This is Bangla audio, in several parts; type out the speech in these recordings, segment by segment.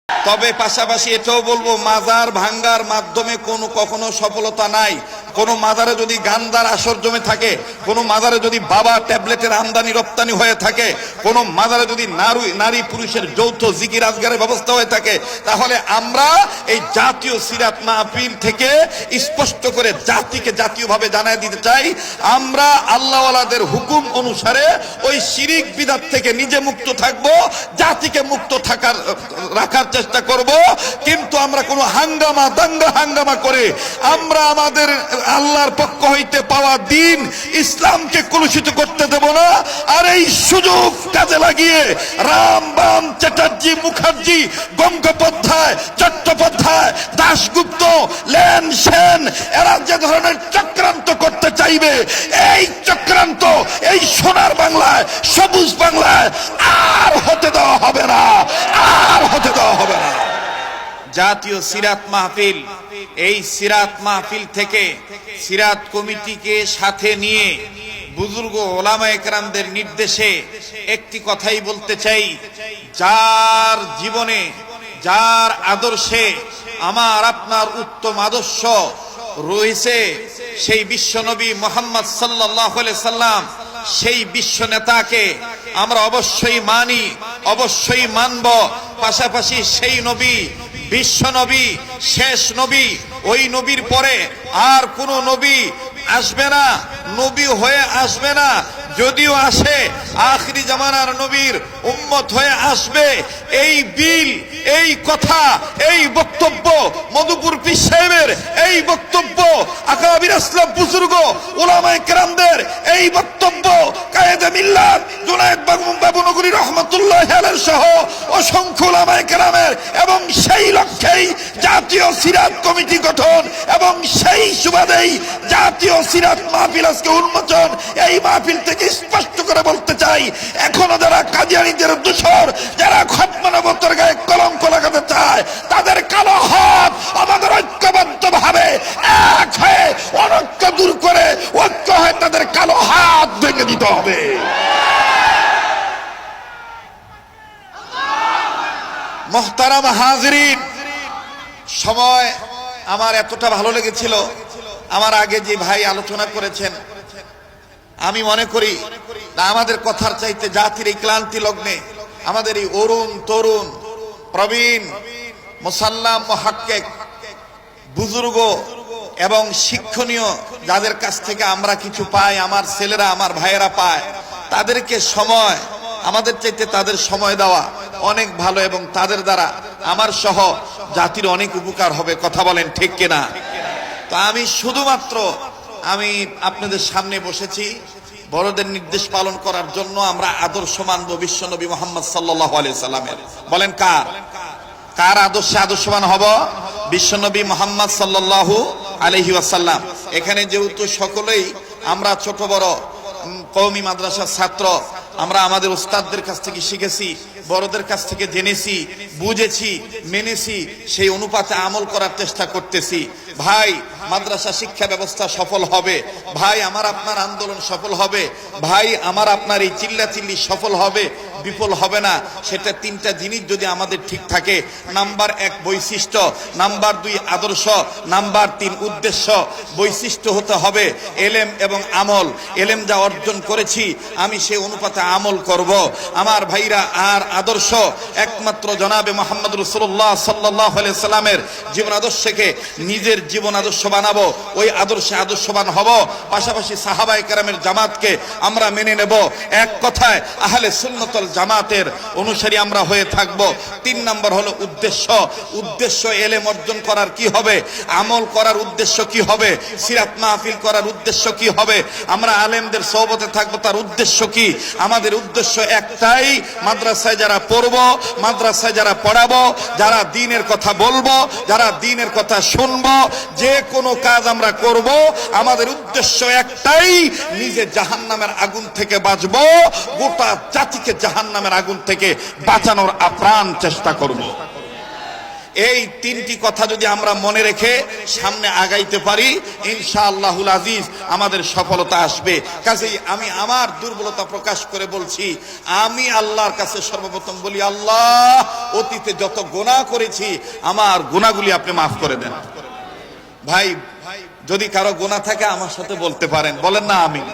তবে পাশাপাশি এটাও বলবো, মাজার ভাঙ্গার মাধ্যমে কখনো সফলতা নাই। কোন মাজারে যদি গান্ধার আসর জমে থাকে, কোন মাজারে যদি বাবা ট্যাবলেটের আমদানি রপ্তানি হয়ে থাকে, কোন মাজারে যদি নারী পুরুষের যৌথ জিকির আজগারের ব্যবস্থা হয়ে থাকে, তাহলে আমরা এই জাতীয় সিরাত মাহফিল থেকে স্পষ্ট করে জাতিকে জাতীয়ভাবে জানায় দিতে চাই, আমরা আল্লাহওয়ালাদের হুকুম অনুসারে ওই শিরিক বিদআত থেকে নিজে মুক্ত থাকব, জাতিকে মুক্ত রাখার চেষ্টা করব। কিন্তু আমরা কোনো হাঙ্গামা করে আমরা আমাদের আল্লাহর পক্ষ হইতে পাওয়া দ্বীন ইসলামকে কলুষিত করতে দেব না। আর এই সুযোগ কাজে লাগিয়ে রামবাম, চ্যাটার্জি, মুখার্জি, গঙ্গোপাধ্যায়, চট্টোপাধ্যায়, দাশগুপ্ত, লেন সেন এরা যে ধরনের চক্রান্ত করতে চাইবে, এই চক্রান্ত এই সোনার বাংলায়, সবুজ বাংলায় আর হতে দেওয়া হবে না, আর হতে দেওয়া হবে না। জাতীয় সিরাত মাহফিল, এই সিরাত মাহফিল থেকে সিরাত কমিটিকে সাথে নিয়ে বুজুর্গ ওলামায়ে কেরামদের নির্দেশে একটি কথাই বলতে চাই, যার জীবনে, যার আদর্শে আমার আপনার উত্তম আদর্শ রয়েছে, সেই বিশ্বনবী মুহাম্মদ সাল্লাল্লাহু আলাইহি সাল্লাম, সেই বিশ্ব নেতাকে আমরা অবশ্যই মানি, অবশ্যই মানব। পাশাপাশি সেই নবী, বিশ্ব নবী, শেষ নবী, ওই নবীর পরে আর কোন নবী আসবে না, নবী হয়ে আসবে না। যদিও আসে, আখিরি জামানার নবীর উম্মত হয়ে আসবে। এই বিল, এই কথা, এই বক্তব্য মধুপুর পীর সাহেবের, এই বক্তব্য আকাবির আসলাম বুজুর্গ উলামায়ে কেরামদের, এই বক্তব্য কায়েদে মিল্লাত জুনায়েদ বাবু নগরী রহমাতুল্লাহি আলাইহি সহ অসংখ্য উলামায়ে কেরামের, এবং সেই লক্ষ্যেই জাতীয় সিরাত কমিটি গঠন, এবং সেই সুবাদেই জাতীয় সিরাত মাহফিল আজকে উন্মোচন। এই মাহফিল থেকে স্পষ্ট করে বলতে চাই, এখনো যারা কাদিয়ানীদের দোসর, যারা খতম নবুয়তের গায়ে কলঙ্ক লাগাতে চায়, তাদের কালো হাত আমাদের ঐক্যবদ্ধ ভাবে এক হয়ে অনৈক্য দূর করে ঐক্য হয়ে তাদের কালো হাত ভেঙে দিতে হবে। মুহতারাম হাজিরিন, সময় আমার এতটা ভালো লেগেছিল, আমার আগে যে ভাই আলোচনা করেছেন, আমি মনে করি আমাদের কথার চাইতে জাতির এই ক্লান্তি লগ্নে আমাদের এই অরুণ তরুণ প্রবীণ মুসাল্লাম মুহাক্কিক বুজুর্গ এবং শিক্ষণীয় যাদের কাছ থেকে আমরা কিছু পাই, আমার ছেলেরা, আমার ভাইয়েরা পায়, তাদেরকে সময়, আমাদের চাইতে তাদের সময় দেওয়া অনেক ভালো, এবং তাদের দ্বারা আমার সহ জাতির অনেক উপকার হবে। কথা বলেন ঠিক কিনা? তো আমি শুধুমাত্র আপনাদের সামনে বসেছি বড়দের নির্দেশ পালন করার জন্য। আমরা আদর্শ মানব বিশ্বনবী মুহাম্মদ সাল্লাল্লাহু আলাইহি সাল্লামের। বলেন কার আদর্শে আদর্শবান হব? বিশ্বনবী মুহাম্মদ সাল্লাল্লাহু আলাইহি ওয়াসাল্লাম। এখানে যেহেতু সকলেই আমরা ছোট বড় কওমি মাদ্রাসার ছাত্র, আমরা আমাদের উস্তাদদের কাছ থেকে শিখেছি, বড়দের কাছ থেকে জেনেছি, বুঝেছি, মেনেছি, সেই অনুপাতে আমল করার চেষ্টা করতেছি। ভাই, মাদ্রাসা শিক্ষা ব্যবস্থা সফল হবে, ভাই আমার আপনার আন্দোলন সফল হবে, ভাই আমার আপনার এই চিল্লাচিল্লি সফল হবে, বিফল হবে না। সেটা তিনটা জিনিস যদি আমাদের ঠিক থাকে, নাম্বার 1 বৈশিষ্ট্য, নাম্বার 2 আদর্শ, নাম্বার 3 উদ্দেশ্য। বৈশিষ্ট্য হতে হবে এলেম এবং আমল। এলেম যা অর্জন করেছি আমি সেই অনুপাতে আমল করব। আমার ভাইরা, আর আদর্শ একমাত্র জনাবে মুহাম্মদ রাসূলুল্লাহ সাল্লাল্লাহু আলাইহি সাল্লামের জীবন আদর্শকে নিজের জীবন আদর্শ বানাবো, ওই আদর্শে আদর্শবান হব। পাশাপাশি সাহাবায়ে কেরামের জামাতকে আমরা মেনে নেব। এক কথায় আহলে সুন্নাত ওয়াল জামাতের অনুসারী আমরা হয়ে থাকব। 3 নম্বর হলো উদ্দেশ্য। উদ্দেশ্য এলেম অর্জন করার কি হবে, আমল করার উদ্দেশ্য কি হবে, সিরাত মাহফিল করার উদ্দেশ্য কি হবে, আমরা আলেমদের সোহবতে থাকবো, তার উদ্দেশ্য কি? আমাদের উদ্দেশ্য একটাই, মাদ্রাসায় যারা পড়ব, মাদ্রাসায় যারা পড়াবো, যারা দ্বীনের কথা বলবো, যারা দ্বীনের কথা শুনবো, যে কোনো কাজ আমরা করব, আমাদের উদ্দেশ্য একটাই, নিজে জাহান্নামের আগুন থেকে বাঁচবো, গোটা জাতিকে জাহান্নামের আগুন থেকে বাঁচানোর আপ্রাণ চেষ্টা করব। এই তিনটি কথা যদি আমরা মনে রেখে সামনে আগাইতে পারি, ইনশাআল্লাহুল আজিজ আমাদের সফলতা আসবে। কাজেই আমি আমার দুর্বলতা প্রকাশ করে বলছি, আমি আল্লাহর কাছে সর্বপ্রথম বলি, আল্লাহ অতীতে যত গুনাহ করেছি আমার গুনাহগুলি আপনি মাফ করে দেন। ভাই যদি কারো গুনাহ থাকে আমার সাথে বলতে পারেন, বলেন না আমিন।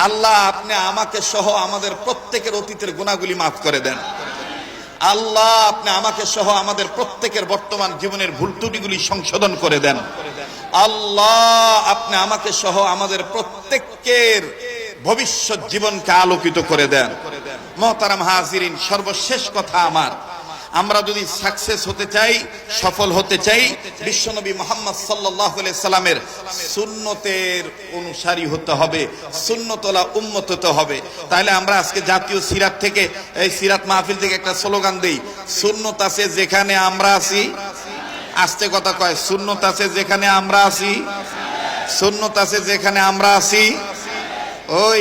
আল্লাহ আপনি আমাকে সহ আমাদের প্রত্যেকের অতীতের গুনাহগুলি মাফ করে দেন। আল্লাহ আপনি আমাকে সহ আমাদের প্রত্যেকের বর্তমান জীবনের ভুল ত্রুটিগুলি সংশোধন করে দেন। আল্লাহ আপনি আমাকে সহ আমাদের প্রত্যেকের ভবিষ্যৎ জীবনকে আলোকিত করে দেন। মুহতারাম হাজিরিন, সর্বশেষ কথা আমার, আমরা যদি সাকসেস হতে চাই, সফল হতে চাই, বিশ্বনবী মুহাম্মদ সাল্লাল্লাহু আলাইহি সাল্লামের সুন্নতের অনুসারী হতে হবে, সুন্নতওয়ালা উম্মত হতে হবে। তাহলে আমরা আজকে জাতীয় সিরাত থেকে, এই সিরাত মাহফিল থেকে একটা স্লোগান দেই, সুন্নত আছে যেখানে আমরা আছি। আস্তে কথা কয়, সুন্নত আছে যেখানে আমরা আছি, সুন্নত আছে যেখানে আমরা আছি। ওই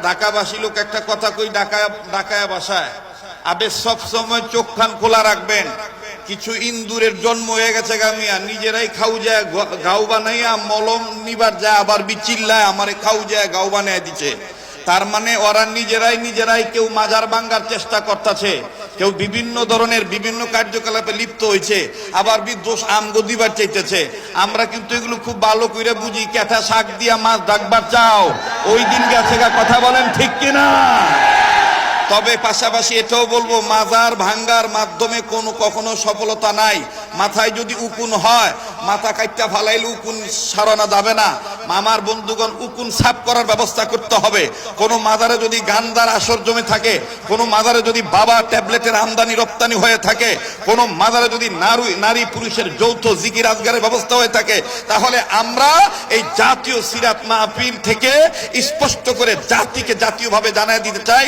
ঢাকাবাসী লোক একটা কথা কই, ঢাকায় বাসায়, আবে সব সময় চোখ কান খোলা রাখবেন। কিছু ইন্দুরের জন্ম হয়ে গেছে গামিয়া, নিজেরাই খাও যায় গাও বানাইয়া, মলম নিবার যায় আবার বিচিল্লায় আমারে খাও যায় গাও বানাইয়া দিচ্ছে। তার মানে ওরা নিজেরাই কেউ মাজার ভাঙ্গার চেষ্টা করতেছে, কেউ বিভিন্ন ধরনের বিভিন্ন কার্যকলাপে লিপ্ত হয়েছে, আবার দোষ আমগো দিবার চাইতেছে। আমরা কিন্তু এগুলো খুব ভালো করে বুঝি। ক্যাথা শাক দিয়া মাছ ডাকবার চাও, ওই দিন গেছে কথা বলেন ঠিক কিনা? তবে পাশাপাশি এটাও বলবো, মাজার ভাঙ্গার মাধ্যমে কখনো সফলতা নাই। মাথায় যদি উকুন হয়, মাথা কাটটা ফালাইলে উকুন সারানো যাবে না। আমার বন্ধুগণ, উকুন সাফ করার ব্যবস্থা করতে হবে। কোন মাজারে যদি গান্দার আসর জমে থাকে, কোন মাজারে যদি বাবা ট্যাবলেটের আমদানি রপ্তানি হয়ে থাকে, কোন মাজারে যদি নারী পুরুষের যৌথ জিকির আজগারের ব্যবস্থা হয়ে থাকে, তাহলে আমরা এই জাতীয় সিরাত মাহফিল থেকে স্পষ্ট করে জাতিকে জাতীয়ভাবে জানায় দিতে চাই,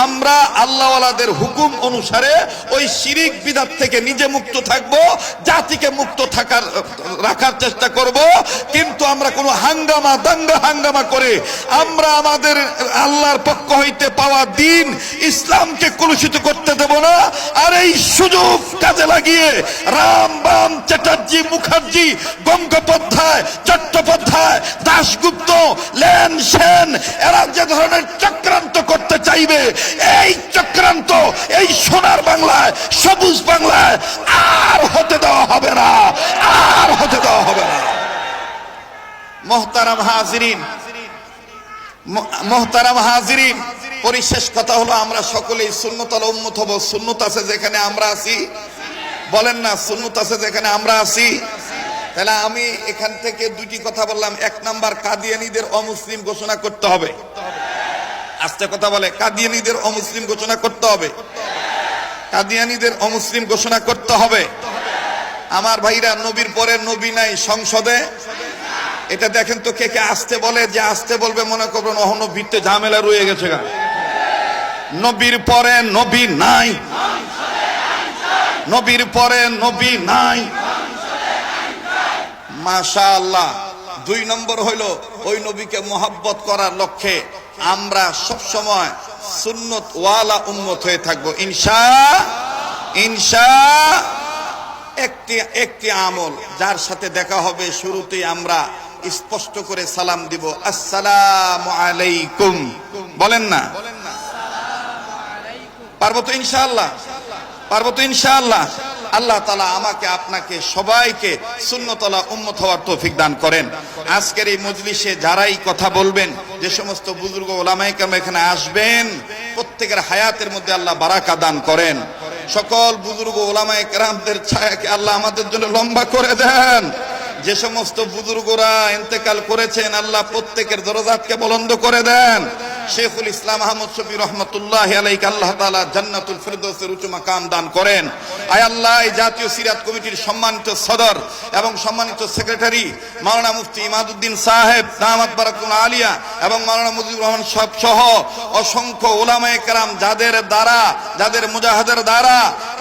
আমরা আল্লাহওয়ালাদের হুকুম অনুসারে ওই শিরিক বিদআত থেকে নিজে মুক্ত থাকব, জাতিকে মুক্ত রাখার চেষ্টা করব। কিন্তু আমরা কোনো হাঙ্গামা করে আমরা আমাদের আল্লাহর পক্ষ হইতে পাওয়া দ্বীন ইসলামকে কলুষিত করতে দেব না। আর এই সুযোগ কাজে লাগিয়ে রাম বাম চ্যাটার্জি, মুখার্জি, গঙ্গোপাধ্যায়, চট্টোপাধ্যায়, দাশগুপ্ত, লেন সেন এরা যে ধরনের চক্রান্ত করতে চাইবে, এই চক্রান্ত এই সোনার বাংলায়, সবুজ বাংলায় আর হতে দেওয়া হবে না, আর হতে দেওয়া হবে না। মুহতারাম হাজিরিন, পরিশেষ কথা হলো, আমরা সকলেই সুন্নতওয়ালা উম্মত হব। সুন্নত আছে যেখানে আমরা আছি, বলেন না সুন্নত আছে যেখানে আমরা আছি। তাহলে আমি এখান থেকে দুটি কথা বললাম। এক নাম্বার, কাদিয়ানীদের অমুসলিম ঘোষণা করতে হবে। আস্তে কথা বলে, কাদিয়ানীদের অমুসলিম ঘোষণা করতে হবে, কাদিয়ানীদের অমুসলিম ঘোষণা করতে হবে। আমার ভাইরা, নবীর পরে নবী নাই সংসদে, এটা দেখেন তো কে কে আসতে বলে। যে আসতে বলবে মনে করবেন অহনো ভিত্তে ঝামেলা রয়ে গেছে গা। নবীর পরে নবী নাই, নবীর পরে নবী নাই, মাশাআল্লাহ। দুই নম্বর হইল, ওই নবীকে মোহাব্বত করার লক্ষ্যে আমরা সব সময় সুন্নত ওয়ালা উম্মত হয়ে থাকবো ইনশাআল্লাহ। একটি আমল যার সাথে দেখা হবে, শুরুতেই আমরা স্পষ্ট করে সালাম দিব, আসসালামু আলাইকুম, বলেন না? পারবো তো ইনশাআল্লাহ? পারবো তো ইনশাআল্লাহ? আল্লাহ তাআলা আমাকে আপনাকে সবাইকে সুন্নতওয়ালা উম্মত হওয়ার তৌফিক দান করেন। আজকের এই মজলিসে যারাই কথা বলবেন, যে সমস্ত বুজুর্গ ওলামায়ে কেরাম এখানে আসবেন, প্রত্যেকের হায়াতের মধ্যে আল্লাহ বারাকা দান করেন। সকল বুজুর্গ ওলামায়ে কেরামদের ছায়াকে আল্লাহ আমাদের জন্য লম্বা করে দেন। যে সমস্ত বুজুর্গরা ইন্তেকাল করেছেন, আল্লাহ প্রত্যেকের দরজাতকে বুলন্দ করে দেন। শেখুল ইসলাম আহমদ শফি রহমতুল্লাহ আলাইহি আল্লাহ তাআলা জান্নাতুল ফিরদৌসের উচ্চ মাকাম দান করেন। আয় আল্লাহ, এই জাতীয় সিরাত কমিটির সম্মানিত সদর এবং সম্মানিত সেক্রেটারি মাওলানা মুফতি ইমাদউদ্দিন সাহেব দামাত বারাকাতুল আলিয়া এবং মাওলানা মুজিবুর রহমান সাহেব সহ অসংখ্য উলামায়ে কেরাম যাদের মুজাহাদের দ্বারা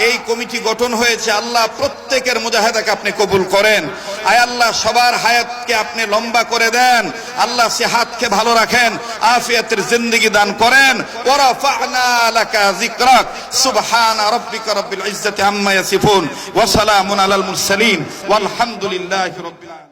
এই কমিটি গঠন হয়েছে, আল্লাহ প্রত্যেক প্রত্যেকের মুজাহিদাকে আপনি কবুল করেন। আয় আল্লাহ সবার হায়াতকে আপনি লম্বা করে দেন, আল্লাহ সিহাতকে ভালো রাখেন, আফিয়াতের জিন্দেগি দান করেন। ওয়া রাফা'না লাকা যিকরাক, সুবহানা রাব্বিকা রাব্বিল ইজ্জাতি আম্মা ইয়াসিফুন, ওয়া সালামুন আলাল মুরসালিন, ওয়াল হামদুলিল্লাহি রাব্বিল আলামিন।